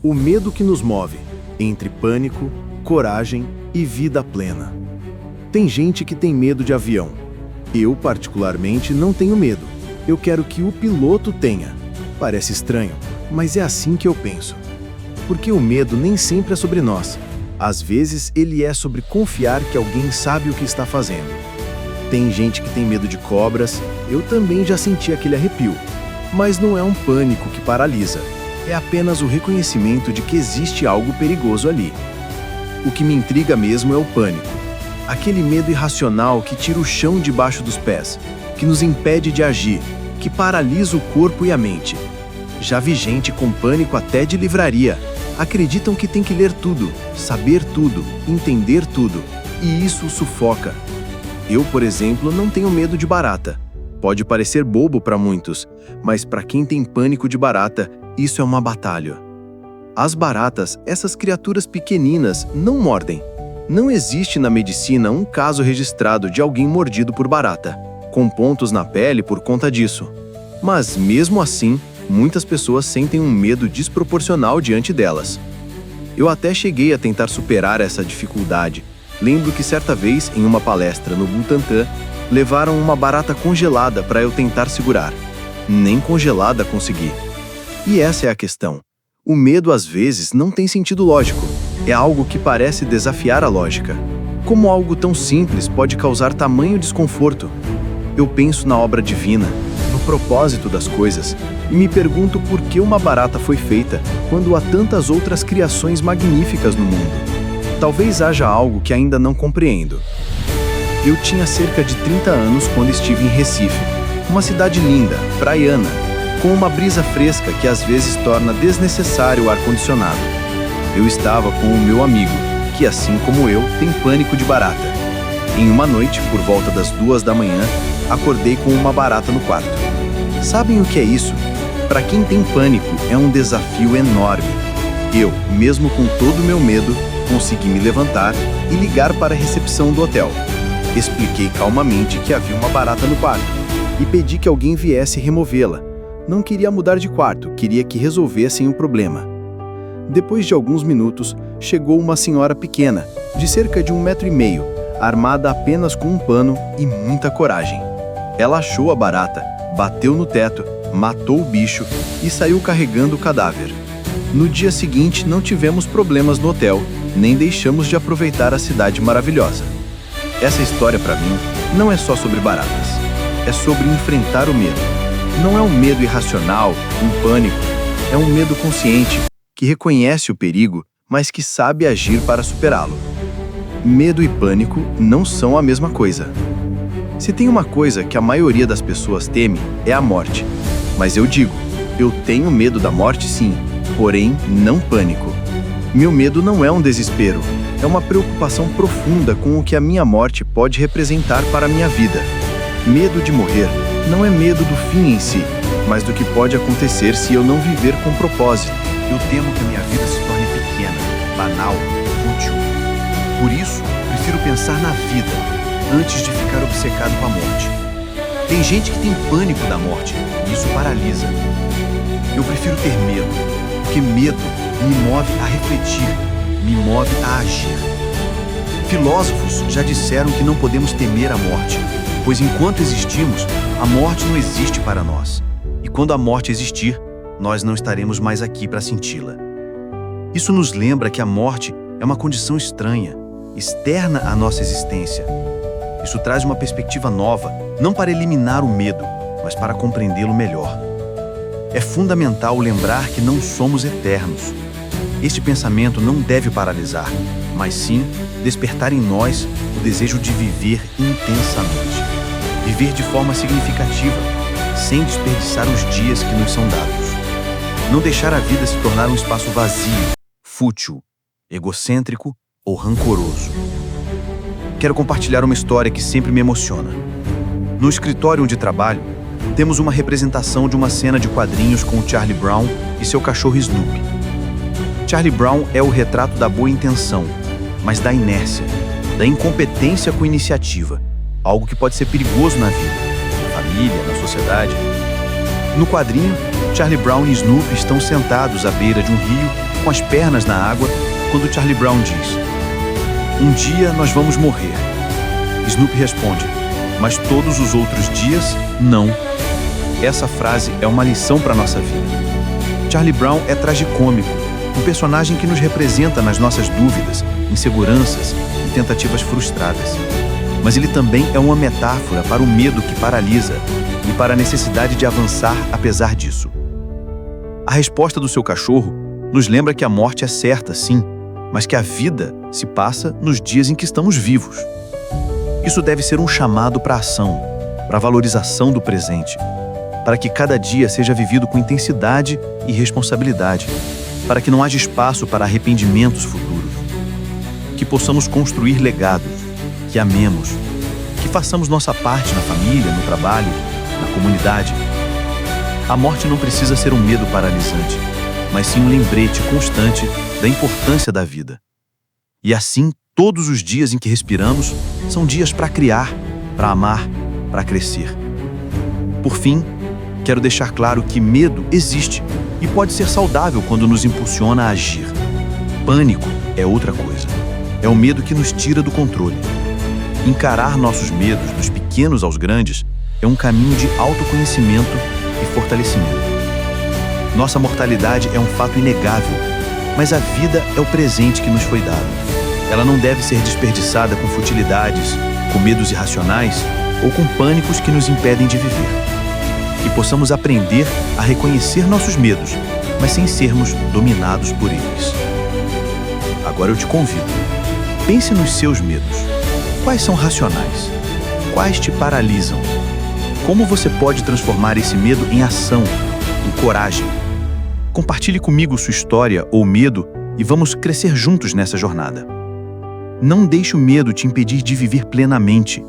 O medo que nos move, entre pânico, coragem e vida plena. Tem gente que tem medo de avião. Eu, particularmente, não tenho medo. Eu quero que o piloto tenha. Parece estranho, mas é assim que eu penso. Porque o medo nem sempre é sobre nós. Às vezes, ele é sobre confiar que alguém sabe o que está fazendo. Tem gente que tem medo de cobras, eu também já senti aquele arrepio. Mas não é um pânico que paralisa. É apenas o reconhecimento de que existe algo perigoso ali. O que me intriga mesmo é o pânico. Aquele medo irracional que tira o chão debaixo dos pés, que nos impede de agir, que paralisa o corpo e a mente. Já vi gente com pânico até de livraria. Acreditam que tem que ler tudo, saber tudo, entender tudo, e isso sufoca. Eu, por exemplo, não tenho medo de barata. Pode parecer bobo para muitos, mas para quem tem pânico de barata, isso é uma batalha. As baratas, essas criaturas pequeninas, não mordem. Não existe na medicina um caso registrado de alguém mordido por barata, com pontos na pele por conta disso. Mas mesmo assim, muitas pessoas sentem um medo desproporcional diante delas. Eu até cheguei a tentar superar essa dificuldade. Lembro que certa vez, em uma palestra no Butantan, levaram uma barata congelada para eu tentar segurar. Nem congelada consegui. E essa é a questão. O medo às vezes não tem sentido lógico. É algo que parece desafiar a lógica. Como algo tão simples pode causar tamanho desconforto? Eu penso na obra divina, no propósito das coisas, e me pergunto por que uma barata foi feita quando há tantas outras criações magníficas no mundo. Talvez haja algo que ainda não compreendo. Eu tinha cerca de 30 anos quando estive em Recife, uma cidade linda, praiana, com uma brisa fresca que às vezes torna desnecessário o ar-condicionado. Eu estava com o meu amigo, que assim como eu, tem pânico de barata. Em uma noite, por volta das 2 da manhã, acordei com uma barata no quarto. Sabem o que é isso? Para quem tem pânico, é um desafio enorme. Eu, mesmo com todo o meu medo, consegui me levantar e ligar para a recepção do hotel. Expliquei calmamente que havia uma barata no quarto e pedi que alguém viesse removê-la. Não queria mudar de quarto, queria que resolvessem o problema. Depois de alguns minutos, chegou uma senhora pequena, de cerca de 1,5 m, armada apenas com um pano e muita coragem. Ela achou a barata, bateu no teto, matou o bicho e saiu carregando o cadáver. No dia seguinte, não tivemos problemas no hotel, nem deixamos de aproveitar a cidade maravilhosa. Essa história, para mim, não é só sobre baratas. É sobre enfrentar o medo. Não é um medo irracional, um pânico. É um medo consciente, que reconhece o perigo, mas que sabe agir para superá-lo. Medo e pânico não são a mesma coisa. Se tem uma coisa que a maioria das pessoas teme, é a morte. Mas eu digo, eu tenho medo da morte sim, porém não pânico. Meu medo não é um desespero, é uma preocupação profunda com o que a minha morte pode representar para a minha vida. Medo de morrer não é medo do fim em si, mas do que pode acontecer se eu não viver com propósito. Eu temo que a minha vida se torne pequena, banal, fútil. Por isso, prefiro pensar na vida, antes de ficar obcecado com a morte. Tem gente que tem pânico da morte, e isso paralisa. Eu prefiro ter medo, porque medo me move a refletir, me move a agir. Filósofos já disseram que não podemos temer a morte, pois enquanto existimos, a morte não existe para nós. E quando a morte existir, nós não estaremos mais aqui para senti-la. Isso nos lembra que a morte é uma condição estranha, externa à nossa existência. Isso traz uma perspectiva nova, não para eliminar o medo, mas para compreendê-lo melhor. É fundamental lembrar que não somos eternos. Este pensamento não deve paralisar, mas sim despertar em nós o desejo de viver intensamente. Viver de forma significativa, sem desperdiçar os dias que nos são dados. Não deixar a vida se tornar um espaço vazio, fútil, egocêntrico ou rancoroso. Quero compartilhar uma história que sempre me emociona. No escritório onde trabalho, temos uma representação de uma cena de quadrinhos com o Charlie Brown e seu cachorro Snoopy. Charlie Brown é o retrato da boa intenção, mas da inércia, da incompetência com iniciativa, algo que pode ser perigoso na vida, na família, na sociedade. No quadrinho, Charlie Brown e Snoopy estão sentados à beira de um rio com as pernas na água quando Charlie Brown diz: "Um dia nós vamos morrer." Snoopy responde: "Mas todos os outros dias, não." Essa frase é uma lição para nossa vida. Charlie Brown é tragicômico, um personagem que nos representa nas nossas dúvidas, inseguranças e tentativas frustradas. Mas ele também é uma metáfora para o medo que paralisa e para a necessidade de avançar apesar disso. A resposta do seu cachorro nos lembra que a morte é certa, sim, mas que a vida se passa nos dias em que estamos vivos. Isso deve ser um chamado para a ação, para a valorização do presente, para que cada dia seja vivido com intensidade e responsabilidade, para que não haja espaço para arrependimentos futuros. Que possamos construir legados, que amemos, que façamos nossa parte na família, no trabalho, na comunidade. A morte não precisa ser um medo paralisante, mas sim um lembrete constante da importância da vida. E assim, todos os dias em que respiramos são dias para criar, para amar, para crescer. Por fim, quero deixar claro que medo existe e pode ser saudável quando nos impulsiona a agir. Pânico é outra coisa. É o medo que nos tira do controle. Encarar nossos medos, dos pequenos aos grandes, é um caminho de autoconhecimento e fortalecimento. Nossa mortalidade é um fato inegável, mas a vida é o presente que nos foi dado. Ela não deve ser desperdiçada com futilidades, com medos irracionais ou com pânicos que nos impedem de viver. Que possamos aprender a reconhecer nossos medos, mas sem sermos dominados por eles. Agora eu te convido. Pense nos seus medos. Quais são racionais? Quais te paralisam? Como você pode transformar esse medo em ação, em coragem? Compartilhe comigo sua história ou medo e vamos crescer juntos nessa jornada. Não deixe o medo te impedir de viver plenamente.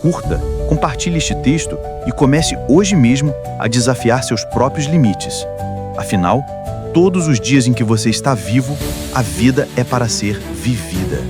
Curta, compartilhe este texto e comece hoje mesmo a desafiar seus próprios limites. Afinal, todos os dias em que você está vivo, a vida é para ser vivida.